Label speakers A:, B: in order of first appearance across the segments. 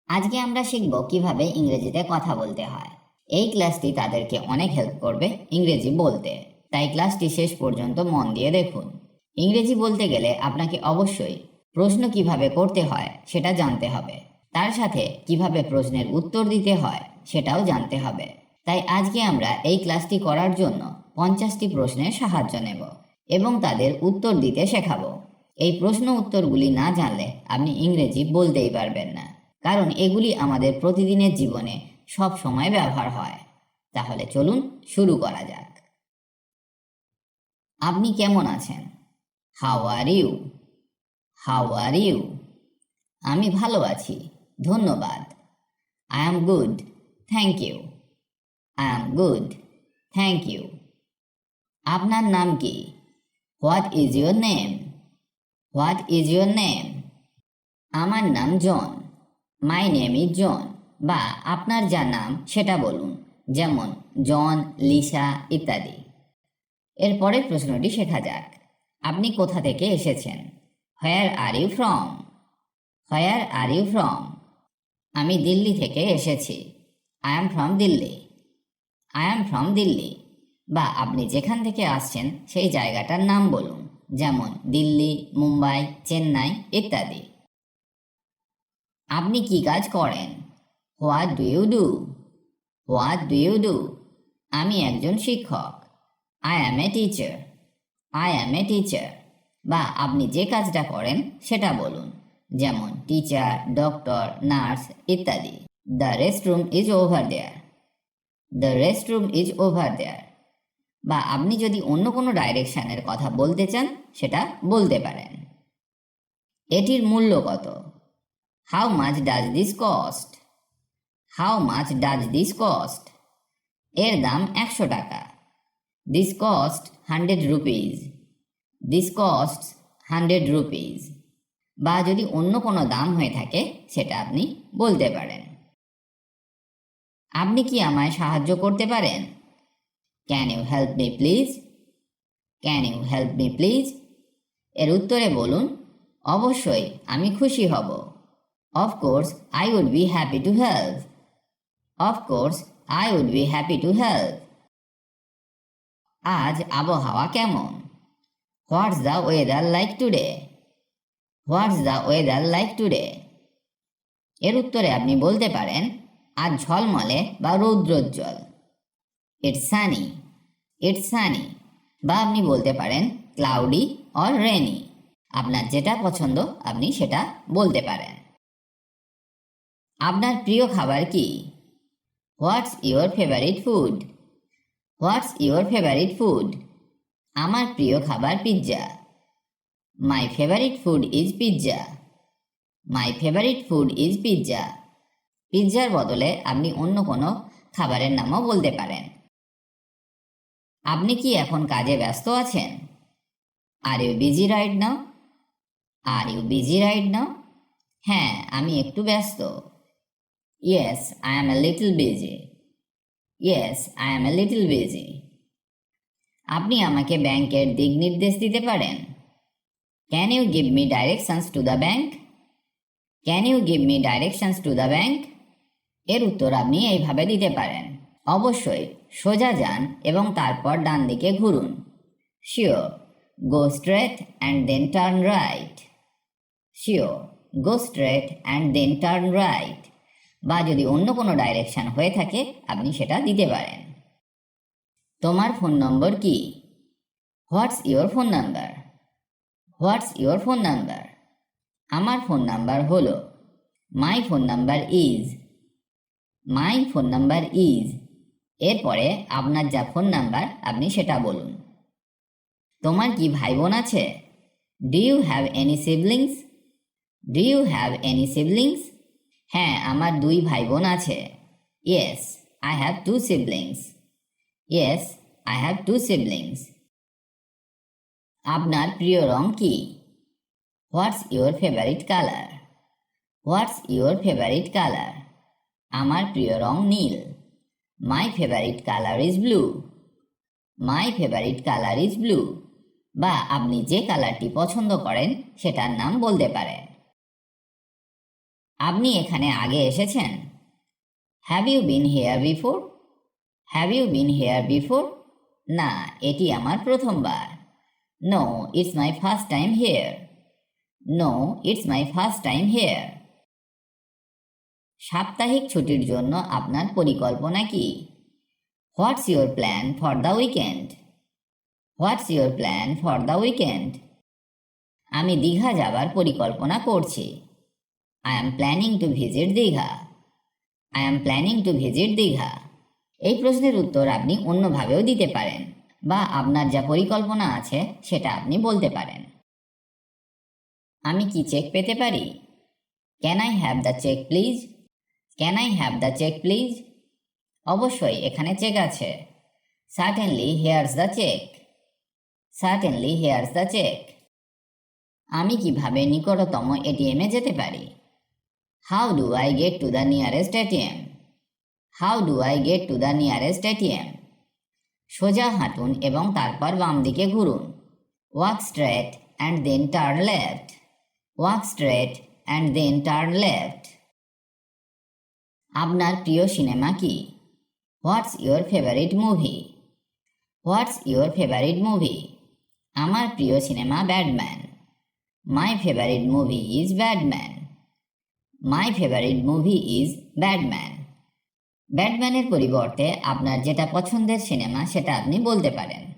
A: আজকে আমরা শিখব কিভাবে ইংরেজিতে কথা বলতে হয়। এই ক্লাসটি তাদেরকে অনেক হেল্প করবে ইংরেজি বলতে, তাই ক্লাসটি শেষ পর্যন্ত মন দিয়ে দেখুন। ইংরেজি বলতে গেলে আপনাকে অবশ্যই প্রশ্ন কিভাবে করতে হয় সেটা জানতে হবে, তার সাথে কিভাবে প্রশ্নের উত্তর দিতে হয় সেটাও জানতে হবে। তাই আজকে আমরা এই ক্লাসটি করার জন্য 50টি প্রশ্নের সাহায্য নেব এবং তাদের উত্তর দিতে শেখাবো। এই প্রশ্ন উত্তরগুলি না জানলে আপনি ইংরেজি বলতেই পারবেন না, কারণ এগুলি আমাদের প্রতিদিনের জীবনে সব সময় ব্যবহার হয়। তাহলে চলুন শুরু করা যাক। আপনি কেমন আছেন? How are you? How are you? আমি ভালো আছি, ধন্যবাদ। I am good, thank you. I am good, thank you. আপনার নাম কি? What is your name? What is your name? আমার নাম জন। মাই নেম ইজ জন। বা আপনার যা নাম সেটা বলুন, যেমন জন, লিসা ইত্যাদি। এর পরের প্রশ্নটি শেখা যাক। আপনি কোথা থেকে এসেছেন? Where are you from? Where are you from? আমি দিল্লি থেকে এসেছি। I am from Delhi. I am from Delhi. বা আপনি যেখান থেকে আসছেন সেই জায়গাটার নাম বলুন, যেমন দিল্লি, মুম্বাই, চেন্নাই ইত্যাদি। আপনি কি কাজ করেন? What do you do? What do you do? আমি একজন শিক্ষক। I am a teacher. I am a teacher. বা আপনি যে কাজটা করেন সেটা বলুন, যেমন টিচার, ডক্টর, নার্স ইত্যাদি। The restroom is over there. The restroom is over there. বা আপনি যদি অন্য কোনো ডাইরেকশনের কথা বলতে চান সেটা বলতে পারেন। এটির মূল্য কত? How much does this cost? How much does this cost? এর দাম 100 টাকা। This cost 100 rupees. This cost 100 rupees. বা যদি অন্য কোনো দাম হয়ে থাকে সেটা আপনি বলতে পারেন। আপনি কি আমায় সাহায্য করতে পারেন? Can you help me please? Can you help me please? এর উত্তরে বলুন, অবশ্যই আমি খুশি হব। Of course I would be happy to help. Of course I would be happy to help. আজ আবহাওয়া কেমন? What's the weather like today? What's the weather like today? এর উত্তরে আপনি বলতে পারেন, আজ ঝলমলে বা রৌদ্রোজ্জ্বল। It's sunny. It's sunny. বা আপনি বলতে পারেন ক্লাউডি অর রেনি। আপনার যেটা পছন্দ আপনি সেটা বলতে পারেন। আপনার প্রিয় খাবার কি? What's your favourite food? What's your favourite food? আমার প্রিয় খাবার pizza. My favourite food is pizza. My favourite food is pizza. পিৎজার বদলে আপনি অন্য কোনো খাবারের নামও বলতে পারেন। আপনি কি এখন কাজে ব্যস্ত আছেন? Are you busy right now? Are you busy right now? হ্যাঁ, আমি একটু ব্যস্ত। Yes, I am a little busy. Yes, I am a little busy. আপনি আমাকে ব্যাংকের দিক নির্দেশ দিতে পারেন? Can you give me directions to the bank? Can you give me directions to the bank? এর উত্তর আপনি এইভাবে দিতে পারেন, অবশ্যই সোজা যান এবং তারপর ডান দিকে ঘুরুন। Sure, go straight and then turn right. Sure, go straight and then turn right. বা যদি অন্য কোনো ডাইরেকশন হয়ে থাকে আপনি সেটা দিতে পারেন। তোমার ফোন নম্বর কি? What's your phone number? What's your phone number? আমার ফোন নাম্বার হলো। My phone number is. My phone number is. এরপরে আপনার যা ফোন নাম্বার আপনি সেটা বলুন। তোমার কি ভাই বোন আছে? Do you have any siblings? Do you have any siblings? হ্যাঁ, আমার 2 ভাই বোন আছে। Yes, I have 2 siblings. Yes, I have 2 siblings. আপনার প্রিয় রং কি? What's your favourite colour? What's your favourite colour? আমার প্রিয় রং নীল। My favourite colour is blue. My favourite colour is blue. বা আপনি যে কালারটি পছন্দ করেন সেটার নাম বলতে পারেন। আপনি এখানে আগে এসেছেন? Have you been here before? Have you been here before? না, এটি আমার প্রথমবার। No, it's my first time here. No, it's my first time here. সাপ্তাহিক ছুটির জন্য আপনার পরিকল্পনা কি? What's your plan for the weekend? What's your plan for the weekend? আমি দীঘা যাবার পরিকল্পনা করছি। I am planning to visit Digha. I am planning to visit Digha. এই প্রশ্নের উত্তর আপনি অন্যভাবেও দিতে পারেন, বা আপনার যা পরিকল্পনা আছে সেটা আপনি বলতে পারেন। আমি কি চেক পেতে পারি? Can I have the check please? Can I have the check please? অবশ্যই, এখানে চেক আছে। Certainly here's the check. Certainly here's the check. আমি কিভাবে নিকটতম এটিএমে যেতে পারি? How do I get to the nearest ATM? How do I get to the nearest ATM? সোজা হাঁটুন এবং তারপর বাম দিকে ঘুরুন। Walk straight and then turn left. Walk straight and then turn left. আপনার প্রিয় সিনেমা কি? What's your favourite movie? What's your favourite movie? আমার প্রিয় cinema Batman. My favourite movie is Batman. My favourite movie is Batman. ব্যাটম্যানের পরিবর্তে আপনার যেটা পছন্দের সিনেমা সেটা আপনি বলতে পারেন।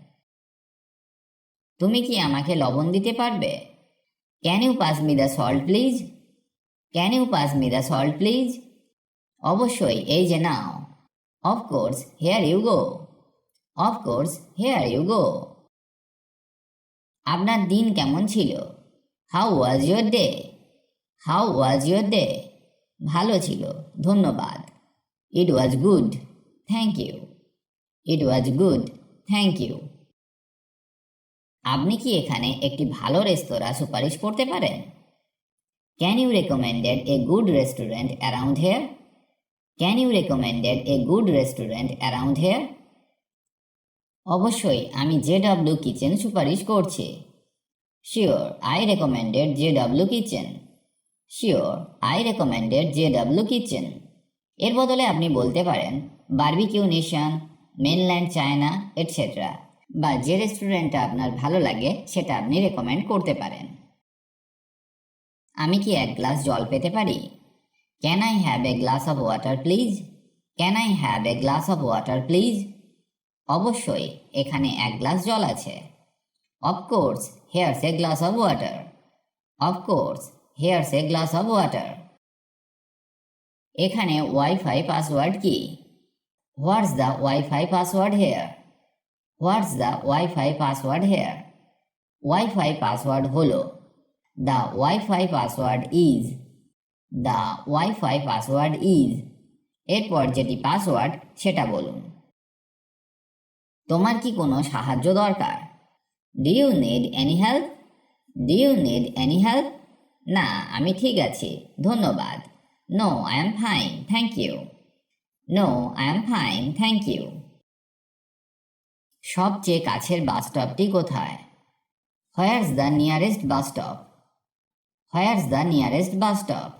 A: তুমি কি আমাকে লবণ দিতে পারবে? Can you pass me the salt please? Can you pass me the salt please? অবশ্যই, এই যে নাও। Of course, here you go. Of course, here you go. আপনার দিন কেমন ছিল? How was your day? How was your day? ভালো ছিল, ধন্যবাদ। It was good, thank you. It was good, thank you. আপনি কি এখানে একটি ভালো রেস্তোরাঁ সুপারিশ করতে পারেন? Can you recommended a good restaurant around here? Can you recommended a good restaurant around here? অবশ্যই, আমি JW কিচেন সুপারিশ করছি। Sure, I recommended JW kitchen. Sure, I recommended JW kitchen. এর বদলে আপনি বলতে পারেন Barbeque Nation, Mainland China, etcetera, বা যে রেস্টুরেন্টটা আপনার ভালো লাগে সেটা আপনি রেকমেন্ড করতে পারেন। আমি কি এক গ্লাস জল পেতে পারি? Can I have a glass of water please? Can I have a glass of water please? অবশ্যই, এখানে এক গ্লাস জল আছে। Of course, here's a glass of water. Of course, here's a glass of water. এখানে ওয়াইফাই পাসওয়ার্ড কি? What's the wifi password here? What's the wifi password here? Wifi password হলো the wifi password is. The wifi password is. এরপর যেটি password সেটা বলুন। তোমার কি কোনো সাহায্য দরকার? Do you need any help? Do you need any help? না, আমি ঠিক আছি, ধন্যবাদ। No, I am fine, thank you. No, I am fine, thank you. সবচেয়ে কাছের বাস স্টপটি কোথায়? Where's the nearest bus stop? Where's the nearest bus stop?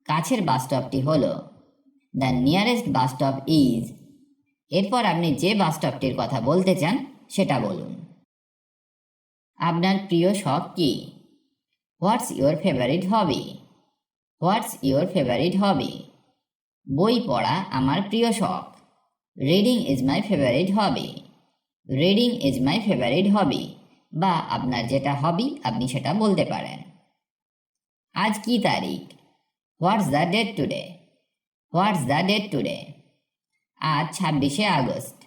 A: কাছের বাস স্টপটি হল the nearest bus stop is. এরপর আপনি যে বাস স্টপটির কথা বলতে চান সেটা বলুন। আপনার প্রিয় শখ কি? What's your favourite hobby? What's your favourite hobby? বই পড়া আমার প্রিয় শখ। Reading is my favourite hobby. Reading is my favourite hobby. বা আপনার যেটা হবি আপনি সেটা বলতে পারেন। আজ কি তারিখ? What's the date today? What's the date today? আজ 26শে August.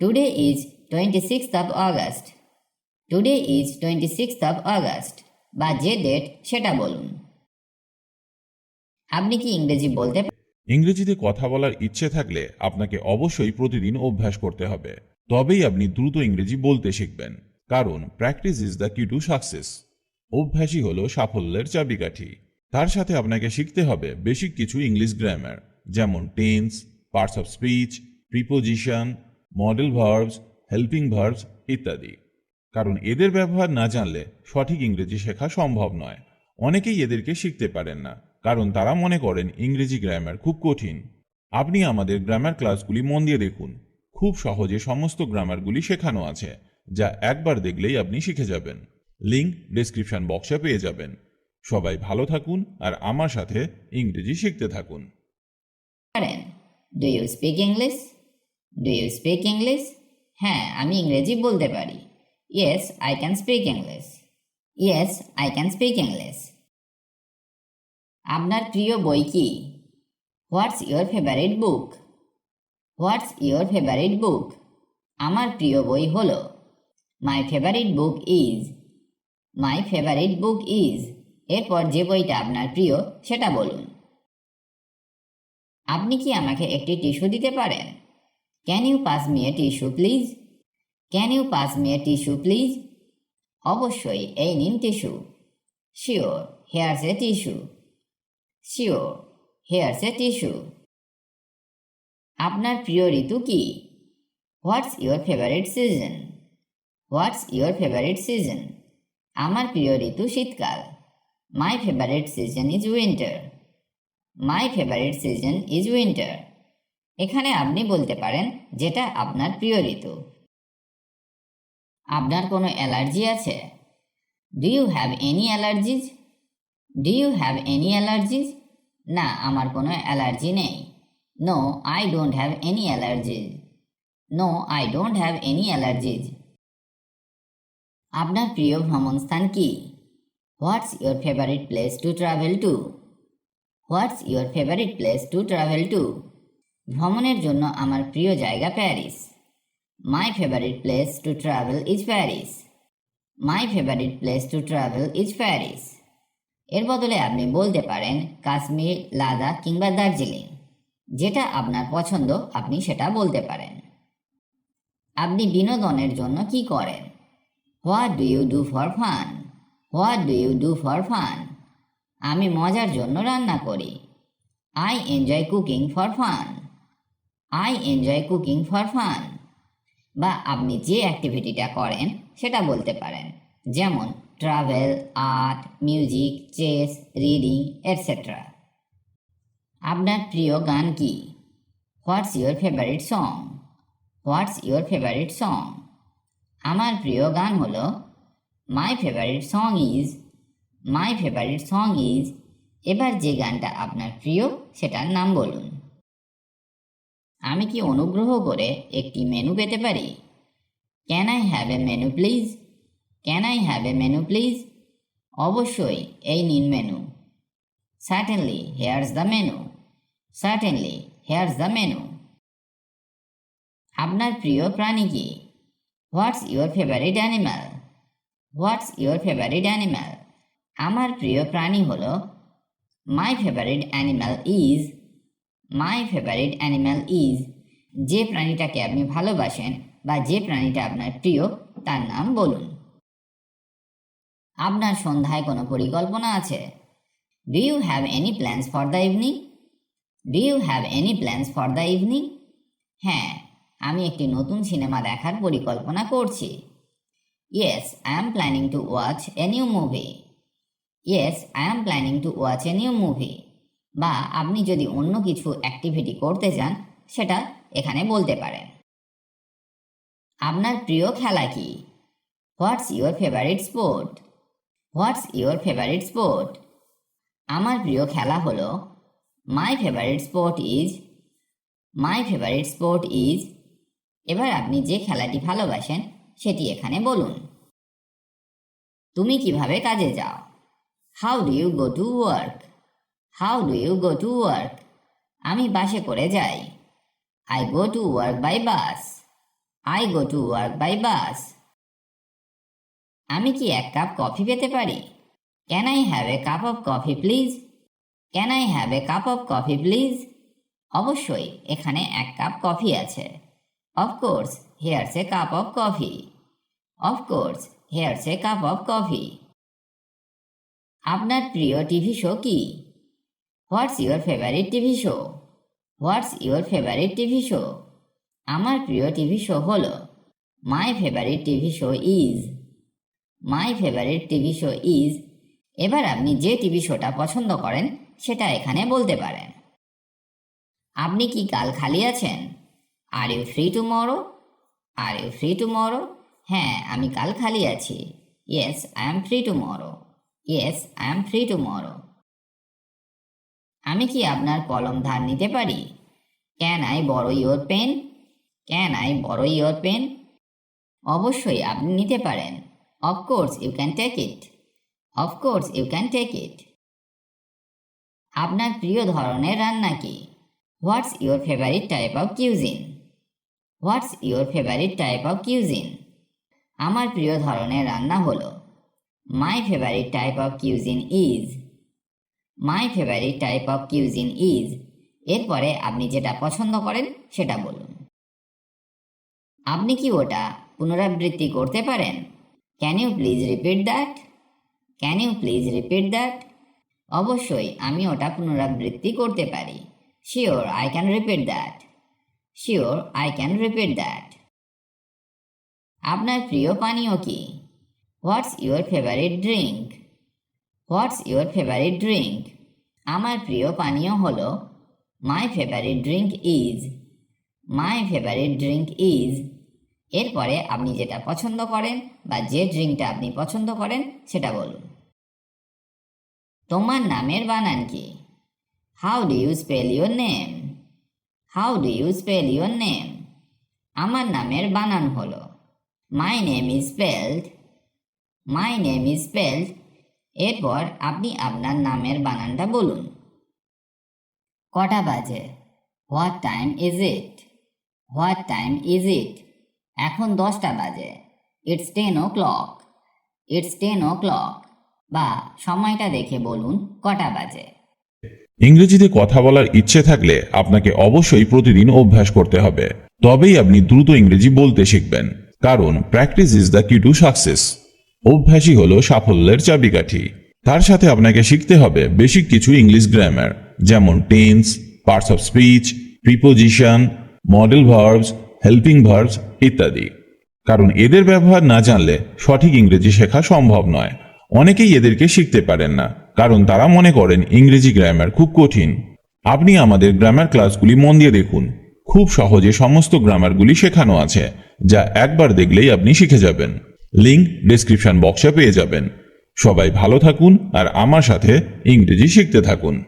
A: Today is 26th of August. Today is 26th of August। বা যে ডেট সেটা বলুন। আপনি কি ইংরেজি বলতে পারেন?
B: ইংরেজিতে কথা বলার ইচ্ছে থাকলে আপনাকে অবশ্যই প্রতিদিন অভ্যাস করতে হবে, তবেই আপনি দ্রুত ইংরেজি বলতে শিখবেন। কারণ প্র্যাকটিস ইজ দ্য কি টু সাকসেস। অভ্যাসই হলো সাফল্যের চাবিকাঠি। তার সাথে আপনাকে শিখতে হবে বেসিক কিছু ইংলিশ গ্রামার, যেমন tense, parts of speech, preposition, model verbs, helping verbs ইত্যাদি। কারণ এদের ব্যবহার না জানলে সঠিক ইংরেজি শেখা সম্ভব নয়। অনেকেই এদেরকে শিখতে পারেন না, কারণ তারা মনে করেন ইংরেজি গ্রামার খুব কঠিন। আপনি আমাদের গ্রামার ক্লাসগুলি মন দিয়ে দেখুন, খুব সহজে সমস্ত গ্রামারগুলি শেখানো আছে, যা একবার দেখলেই আপনি শিখে যাবেন। লিংক ডেসক্রিপশন বক্সে পেয়ে যাবেন। সবাই ভালো থাকুন আর আমার সাথে ইংরেজি শিখতে থাকুন।
A: পারেন। Do you speak English? Do you speak English? হ্যাঁ, আমি ইংরেজি বলতে পারি। Yes, I can speak English. Yes, I can speak English. আপনার প্রিয় বই কি? What's your favourite book? What's your favourite book? আমার প্রিয় বই হলো। My favourite book is. My favourite book is. এরপর যে বইটা আপনার প্রিয় সেটা বলুন। আপনি কি আমাকে একটি টিস্যু দিতে পারেন? Can you pass me a tissue please? Can you pass me a tissue please? অবশ্যই, এই নিন tissue. Sure, here's a tissue. Sure, here's a tissue. আপনার প্রিয় ঋতু কি? What's your favourite season? What's your favourite season? আমার প্রিয় ঋতু শীতকাল। My favourite season is winter. My favourite season is winter. এখানে আপনি বলতে পারেন যেটা আপনার প্রিয় ঋতু। আপনার কোনো অ্যালার্জি আছে? Do you have any allergies? Do you have any allergies? না, আমার কোনো অ্যালার্জি নেই। No, I don't have any allergies. No, I don't have any allergies. আপনার প্রিয় ভ্রমণ স্থান কি? What's your favourite place to travel to? What's your favourite place to travel to? ভ্রমণের জন্য আমার প্রিয় জায়গা Paris. My favourite place to travel is Paris. My favourite place to travel is Paris. এর বদলে আপনি বলতে পারেন কাশ্মীর, লাদাখ কিংবা দার্জিলিং। যেটা আপনার পছন্দ আপনি সেটা বলতে পারেন। আপনি বিনোদনের জন্য কি করেন? What do you do for fun? What do you do for fun? আমি মজার জন্য রান্না করি। I enjoy cooking for fun. I enjoy cooking for fun. বা আপনি যে অ্যাক্টিভিটিটা করেন সেটা বলতে পারেন, যেমন travel, art, music, chess, reading etcetera. আপনার প্রিয় গান কি? What's your favourite song? What's your favourite song? আমার প্রিয় গান হলো my favourite song is. My favourite song is. এবার যে গানটা আপনার প্রিয় সেটার নাম বলুন। আমি কি অনুগ্রহ করে একটি মেনু পেতে পারি? Can I have A menu please? Can I have A menu please? অবশ্যই, এই নিন menu. Certainly, hairs the menu. Certainly, hairs the menu. আপনার প্রিয় প্রাণী কি? What's your favourite animal? What's your favourite animal? আমার প্রিয় প্রাণী হলো। My favourite animal is. My favourite animal is. যে প্রাণীটাকে আপনি ভালোবাসেন বা যে প্রাণীটা আপনার প্রিয় তার নাম বলুন। আপনার সন্ধ্যায় কোনো পরিকল্পনা আছে? Do you have any plans for the evening? Do you have any plans for the evening? হ্যাঁ, আমি একটি নতুন সিনেমা দেখার পরিকল্পনা করছি। Yes, I am planning to watch a new movie. Yes, I am planning to watch a new movie. বা আপনি যদি অন্য কিছু অ্যাক্টিভিটি করতে চান সেটা এখানে বলতে পারেন। আপনার প্রিয় খেলা কি? What's your favourite sport? What's your favourite sport? আমার প্রিয় খেলা হলো। My favourite sport is. My favourite sport is. এবার আপনি যে খেলাটি ভালোবাসেন সেটি এখানে বলুন। তুমি কিভাবে কাজে যাও? How do you go to work? How do you go to work? আমি বাসে করে যাই। I go to work by bus. I go to work by bus. আমি কি এক কাপ কফি পেতে পারি? Can I have a cup of coffee please? Can I have a cup of coffee please? অবশ্যই, এখানে এক কাপ কফি আছে। Of course, here's a cup of coffee. Of course, here's a cup of coffee. আপনার প্রিয় TV show কি? What's your favourite TV show? What's your favourite TV show? আমার প্রিয় TV show হলো। My favourite TV show is. My favourite TV show is. এবার আপনি যে TV শোটা পছন্দ করেন সেটা এখানে বলতে পারেন। আপনি কি কাল খালি আছেন? Are you free tomorrow? Are you free tomorrow? হ্যাঁ, আমি কাল খালি আছি। Yes, I am free tomorrow. Yes, I am free tomorrow. আমি কি আপনার কলম ধার নিতে পারি? Can I borrow your pen? Can I borrow your pen? অবশ্যই আপনি নিতে পারেন। Of course you can take it. Of course you can take it. আপনার প্রিয় ধরনের রান্না কি? What's your favourite type of cuisine? What's your favourite type of cuisine? আমার প্রিয় ধরনের রান্না হলো। My favourite type of cuisine is. My favourite type of cuisine is. এরপরে আপনি যেটা পছন্দ করেন সেটা বলুন। আপনি কি ওটা পুনরাবৃত্তি করতে পারেন? Can you please repeat that? Can you please repeat that? অবশ্যই আমি ওটা পুনরাবৃত্তি করতে পারি। Sure I can repeat that. Sure I can repeat that. আপনার প্রিয় পানীয় কি? What's your favourite drink? What's your favourite drink? আমার প্রিয় পানীয় হলো। My favourite drink is. My favourite drink is. এরপরে আপনি যেটা পছন্দ করেন বা যে ড্রিঙ্কটা আপনি পছন্দ করেন সেটা বলুন। তোমার নামের বানান কি? How do you spell your name? How do you spell your name? আমার নামের বানান হলো। My name is spelled. My name is spelled. এরপর আপনি আপনার নামের বানানটা বলুন। কটা বাজে? What time is it? What time is it? এখন 10টা বাজে। It's 10 o'clock। It's 10 o'clock। বা সময়টা দেখে বলুন কটা বাজে।
B: ইংরেজিতে কথা বলার ইচ্ছে থাকলে আপনাকে অবশ্যই প্রতিদিন অভ্যাস করতে হবে, তবেই আপনি দ্রুত ইংরেজি বলতে শিখবেন। কারণ প্র্যাকটিস ইজ দ্য কি টু সাকসেস। অভ্যাসই হলো সাফল্যের চাবিকাঠি। তার সাথে আপনাকে শিখতে হবে বেসিক কিছু ইংলিশ গ্রামার, যেমন tense, parts of speech, preposition, model verbs, helping verbs ইত্যাদি। কারণ এদের ব্যবহার না জানলে সঠিক ইংরেজি শেখা সম্ভব নয়। অনেকেই এদেরকে শিখতে পারেন না, কারণ তারা মনে করেন ইংরেজি গ্রামার খুব কঠিন। আপনি আমাদের গ্রামার ক্লাসগুলি মন দিয়ে দেখুন। খুব সহজে সমস্ত গ্রামারগুলি শেখানো আছে, যা একবার দেখলেই আপনি শিখে যাবেন। লিংক ডেসক্রিপশন বক্সে পেয়ে যাবেন। সবাই ভালো থাকুন আর আমার সাথে ইংরেজি শিখতে থাকুন।